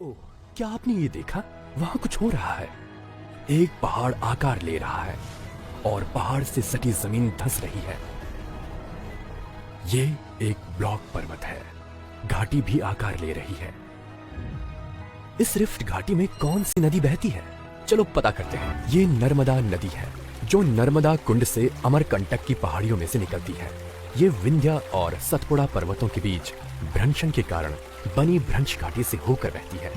ओह, क्या आपने ये देखा? वहां कुछ हो रहा है। एक पहाड़ आकार ले रहा है और पहाड़ से सटी जमीन धंस रही है। ये एक ब्लॉक पर्वत है। घाटी भी आकार ले रही है। इस रिफ्ट घाटी में कौन सी नदी बहती है? चलो पता करते हैं। ये नर्मदा नदी है जो नर्मदा कुंड से अमरकंटक की पहाड़ियों में से निकलती है। ये विंध्या और सतपुड़ा पर्वतों के बीच भ्रंशन के कारण बनी भ्रंश घाटी से होकर बहती है।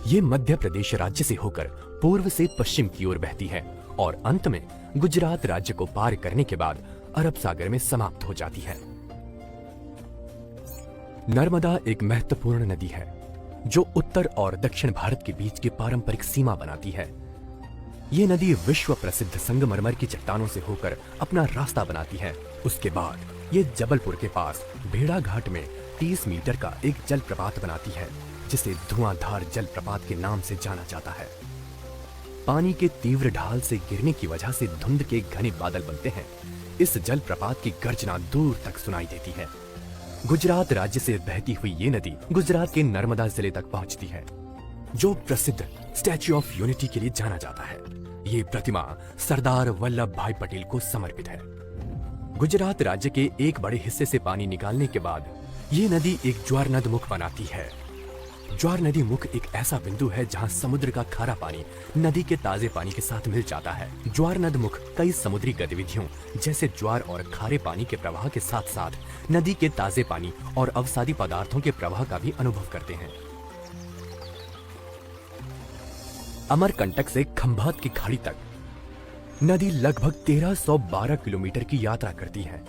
ये मध्य प्रदेश राज्य से होकर पूर्व से पश्चिम की ओर बहती है और अंत में गुजरात राज्य को पार करने के बाद अरब सागर में समाप्त हो जाती है। नर्मदा एक महत्वपूर्ण नदी है जो उत्तर और दक्षिण भारत के बीच की पारंपरिक सीमा बनाती है। ये नदी विश्व प्रसिद्ध संगमरमर की चट्टानों से होकर अपना रास्ता बनाती है। उसके बाद ये जबलपुर के पास भेड़ा घाट में 30 मीटर का एक जलप्रपात बनाती है जिसे धुआंधार जलप्रपात के नाम से जाना जाता है। पानी के तीव्र ढाल से गिरने की वजह से धुंध के घने बादल बनते हैं। इस जलप्रपात की गर्जना दूर तक सुनाई देती है। गुजरात राज्य से बहती हुई ये नदी गुजरात के नर्मदा जिले तक पहुंचती है जो प्रसिद्ध स्टैच्यू ऑफ यूनिटी के लिए जाना जाता है। ये प्रतिमा सरदार वल्लभ भाई पटेल को समर्पित है। गुजरात राज्य के एक बड़े हिस्से से पानी निकालने के बाद ये नदी एक ज्वार नद मुख बनाती है। ज्वार नदी मुख एक ऐसा बिंदु है जहां समुद्र का खारा पानी नदी के ताजे पानी के साथ मिल जाता है। ज्वार नद मुख कई समुद्री गतिविधियों जैसे ज्वार और खारे पानी के प्रवाह के साथ साथ नदी के ताजे पानी और अवसादी पदार्थों के प्रवाह का भी अनुभव करते हैं। अमरकंटक से खंभात की खाड़ी तक नदी लगभग 1312 किलोमीटर की यात्रा करती है।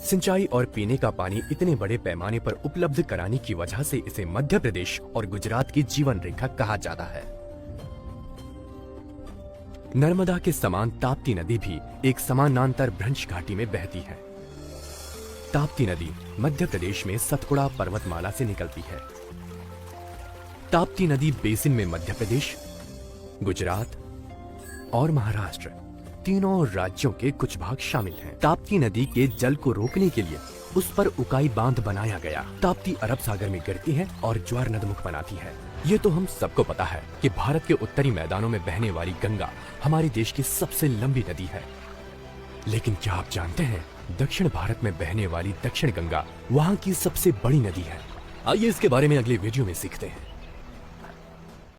सिंचाई और पीने का पानी इतने बड़े पैमाने पर उपलब्ध कराने की वजह से इसे मध्य प्रदेश और गुजरात की जीवन रेखा कहा जाता है। नर्मदा के समान ताप्ती नदी भी एक समानांतर भ्रंश घाटी में बहती है। ताप्ती नदी मध्य प्रदेश में सतपुड़ा पर्वतमाला से निकलती है। ताप्ती नदी बेसिन में मध्य प्रदेश, गुजरात और महाराष्ट्र तीनों राज्यों के कुछ भाग शामिल हैं। ताप्ती नदी के जल को रोकने के लिए उस पर उकाई बांध बनाया गया। ताप्ती अरब सागर में गिरती है और ज्वार नदमुख बनाती है। ये तो हम सबको पता है कि भारत के उत्तरी मैदानों में बहने वाली गंगा हमारे देश की सबसे लंबी नदी है। लेकिन क्या आप जानते हैं दक्षिण भारत में बहने वाली दक्षिण गंगा वहाँ की सबसे बड़ी नदी है। आइए इसके बारे में अगले वीडियो में सीखते हैं।